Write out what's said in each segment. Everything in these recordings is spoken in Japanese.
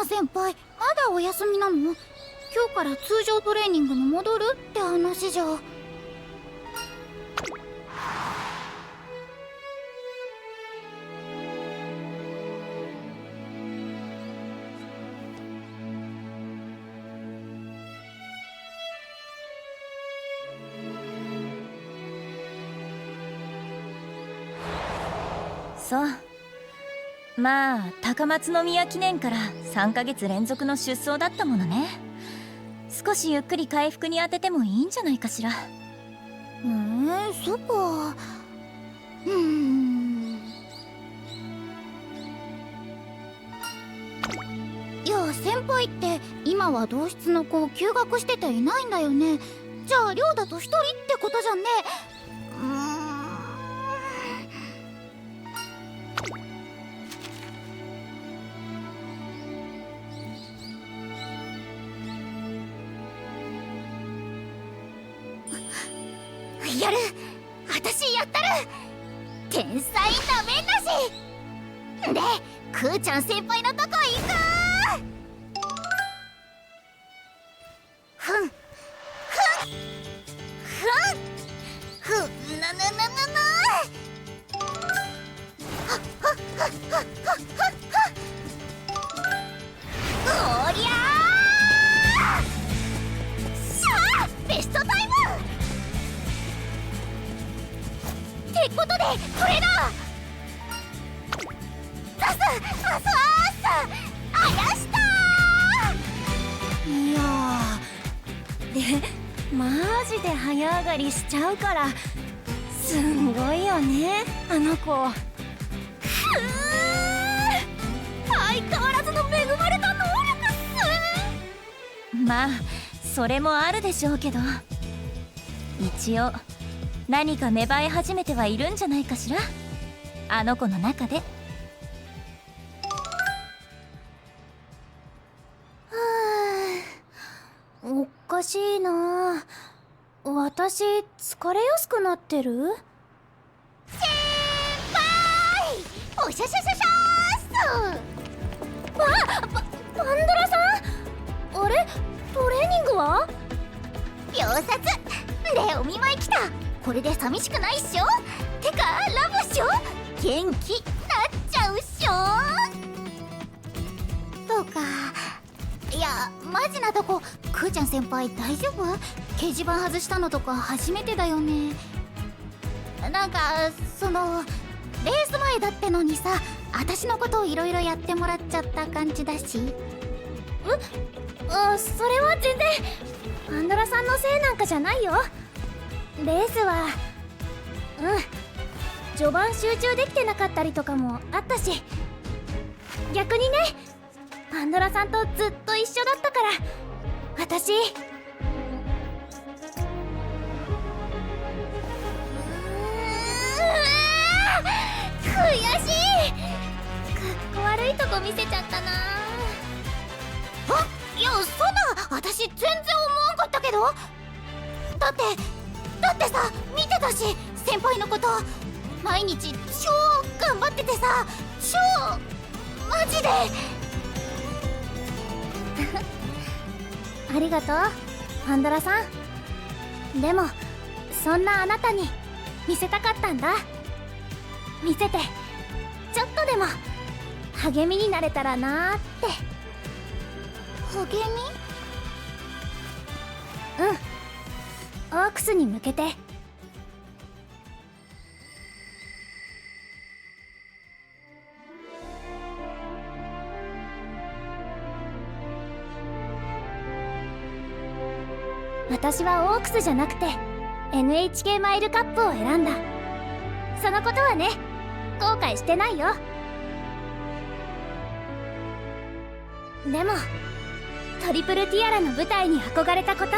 ゃん先輩、まだお休みなの？今日から通常トレーニングに戻るって話じゃ。そう。まあ高松宮記念から3ヶ月連続の出走だったものね。少しゆっくり回復に当ててもいいんじゃないかしら。そっか。いや、先輩って今は同室の子休学してていないんだよね。じゃあ寮だと一人ってことじゃんね。やる、私やったる。天才なめなしで、くーちゃん先輩のとこ行く。おりゃーしゃー、ベストタイムってことでこれだ。ザスアスあやしたー。いやー、でマジで早上がりしちゃうからすんごいよね、あの子。相変わらずの恵まれた能力っす。まあそれもあるでしょうけど、一応何か芽生え始めてはいるんじゃないかしら、あの子の中で。おかしいな。私疲れやすくなってる？先輩、おしゃしゃしゃしゃーっす。パンドラさん、あれ、トレーニングは？秒殺でお見舞い来た。これで寂しくないっしょ。てかラブっしょ。元気なっちゃうっしょ。そうか。いや、マジなとこ、くーちゃん先輩大丈夫？掲示板外したのとか初めてだよね。なんかそのレース前だってのにさ、私のことをいろいろやってもらっちゃった感じだし。それは全然パンドラさんのせいなんかじゃないよ。レースは序盤集中できてなかったりとかもあったし、逆にね、パンドラさんとずっと一緒だったから私悔しい。かっこ悪いとこ見せちゃったな。いや、そんな私全然思わんかったけど。だってさ、見てたし先輩のこと。毎日超頑張っててさ、超マジでありがとうパンドラさん。でもそんなあなたに見せたかったんだ。見せてちょっとでも励みになれたらなーって。励み？オークスに向けて。私はオークスじゃなくて NHK マイルカップを選んだ。そのことはね、後悔してないよ。でもトリプルティアラの舞台に憧れたこと、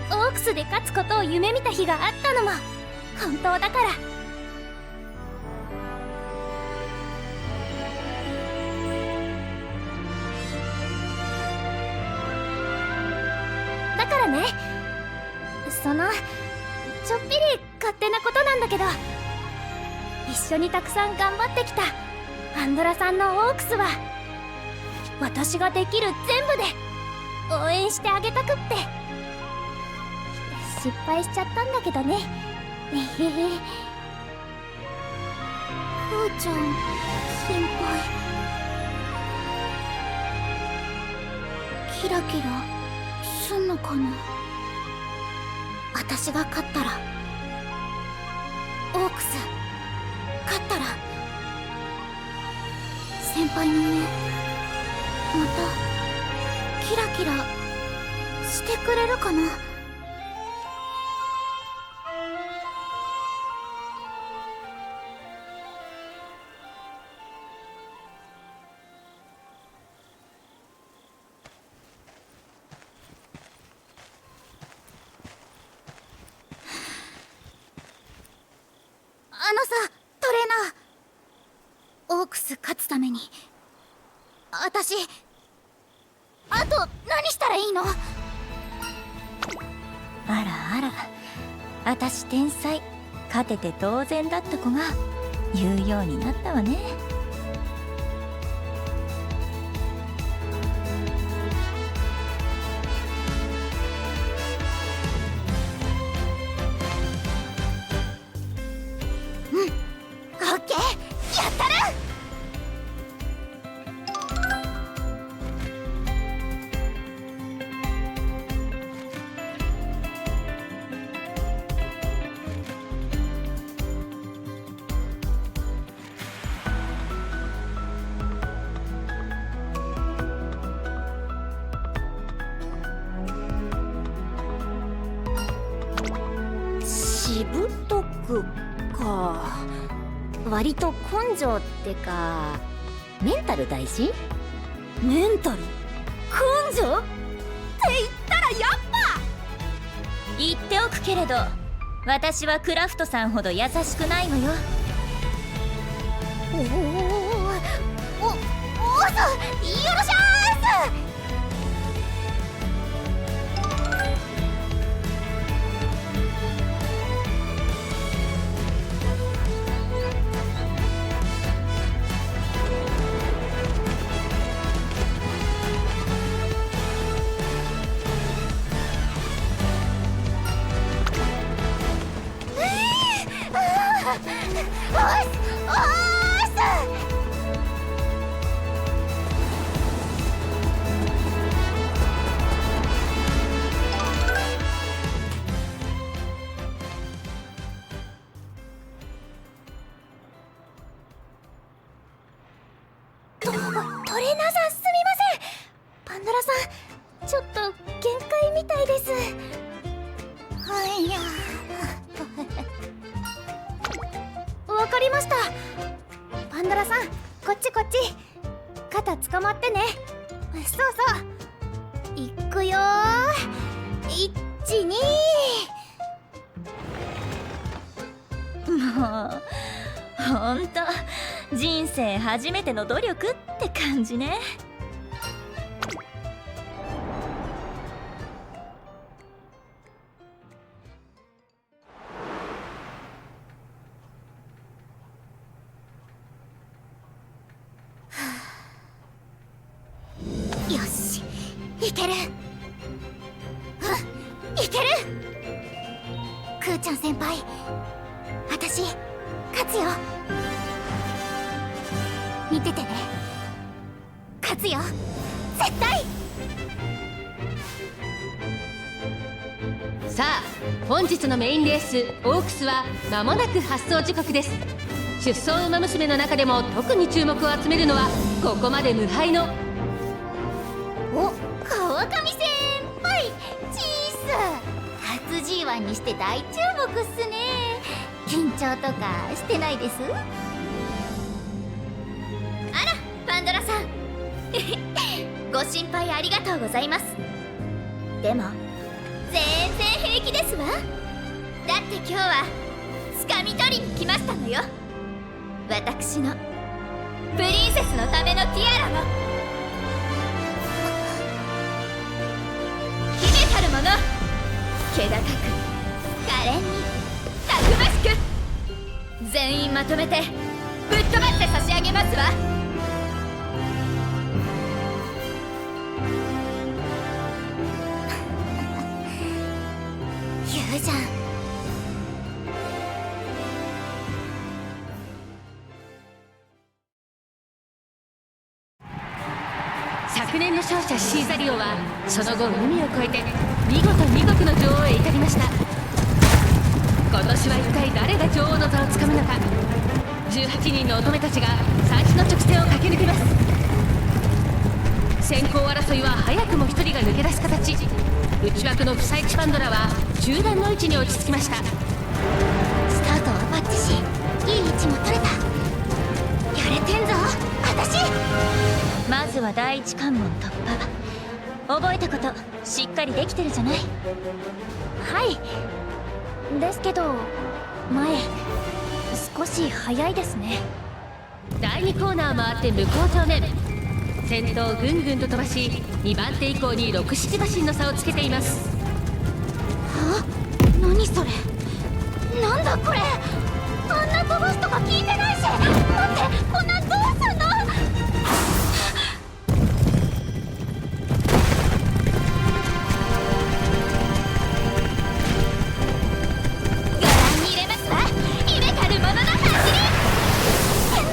オークスで勝つことを夢見た日があったのも本当だから。だからね、そのちょっぴり勝手なことなんだけど、一緒にたくさん頑張ってきたパンドラさんのオークスは私ができる全部で応援してあげたくって。失敗しちゃったんだけどね。えへへ。ふーちゃん先輩、キラキラすんのかな。私が勝ったら、オークス勝ったら、先輩の目またキラキラしてくれるかな。トレーナー、オークス勝つために私あと何したらいいの？あらあら、私天才、勝てて当然だった子が言うようになったわね。オッケー、やったる！しぶとくか。割と根性ってか、メンタル大事？メンタル？根性？って言ったらやっぱ！言っておくけれど、私はクラフトさんほど優しくないのよ。おおーそ、よろしゃーす！トレーナーさん、すみません。パンドラさん、ちょっと限界みたいです。はいや。わかりました。パンドラさん、こっちこっち。肩捕まってね。そうそう。いくよー。1、2。もうほんと人生初めての努力って感じね。よし、いける。いける。クーちゃん先輩、私勝つよ。見ててね。勝つよ、絶対。さあ、本日のメインレースオークスは間もなく発走時刻です。出走馬娘の中でも特に注目を集めるのは、ここまで無敗のお、川上先輩、チース。初 G1 にして大注目っすね。緊張とかしてないです？あら、パンドラさんご心配ありがとうございます。でも全然平気ですわ。だって今日は掴み取りに来ましたのよ。私のプリンセスのためのティアラを。秘めたるもの、気高く可憐にたくましく、全員まとめてぶっ飛ばして差し上げますわ。昨年の勝者シーザリオはその後海を越えて見事2国の女王へ至りました。今年は一体誰が女王の座をつかむのか。18人の乙女たちが最初の直線を駆け抜けます。先行争いは早くも1人が抜け出す形。内枠のフサイチパンドラは中段の位置に落ち着きました。スタートをバッチし、いい位置も取れた。やれてんぞ私。まずは第一関門突破。覚えたことしっかりできてるじゃない。はいですけど、前少し早いですね。第2コーナーを回って向こう正面。先頭をぐんぐんと飛ばし2番手以降に6、7馬身の差をつけています。は？何それ、なんだこれ。あんな飛ばすとか聞いてないし。待って、こんなんどうすんの。ご覧に入れますわ、イメタルものの走り。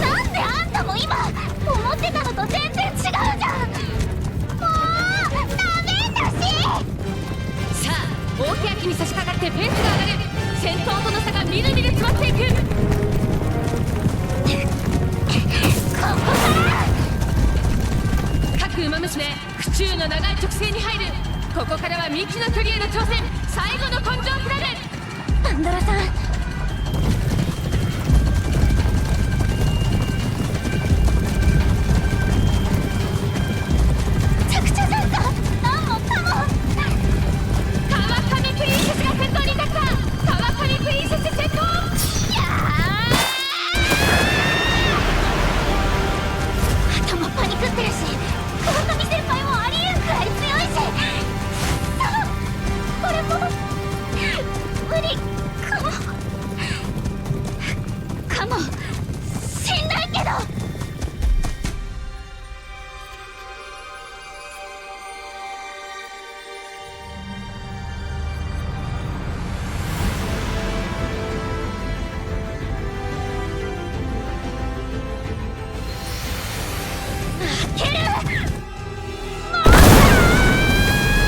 なんであんたも今思ってたのと全然違うじゃん。もうダメだし。さあ大欅に差し掛かってペースが上がる。先頭との差がみるみる詰まっていく。各馬娘府中の長い直線に入る。ここからは未知の距離への挑戦。最後の根性クラブ。パンドラさん、着地なんか何もかも。川上プリンセスが先頭に立った。川上プリンセス先頭。頭パニクってるし、川上先輩もありえんくらい強いし。これも無理かもしんないけど。負ける。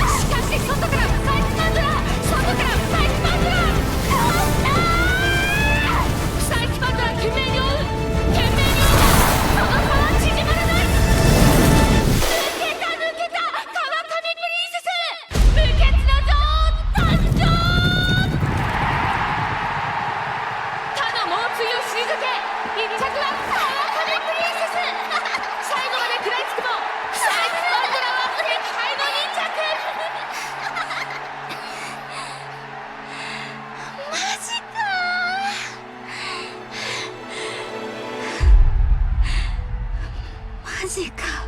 しかし外からフサイチパンドラ。外からフサイチパンドラ。フサイチパンドラ懸命に追う。懸命に追う。その差は縮まらない。抜けた川上プリンセス。無欠の女王誕生。他の猛追を退け1着は川上プリンセス。最後まで食らいつくもフサイチパンドラは撃敗の2着。マジかー。マジか。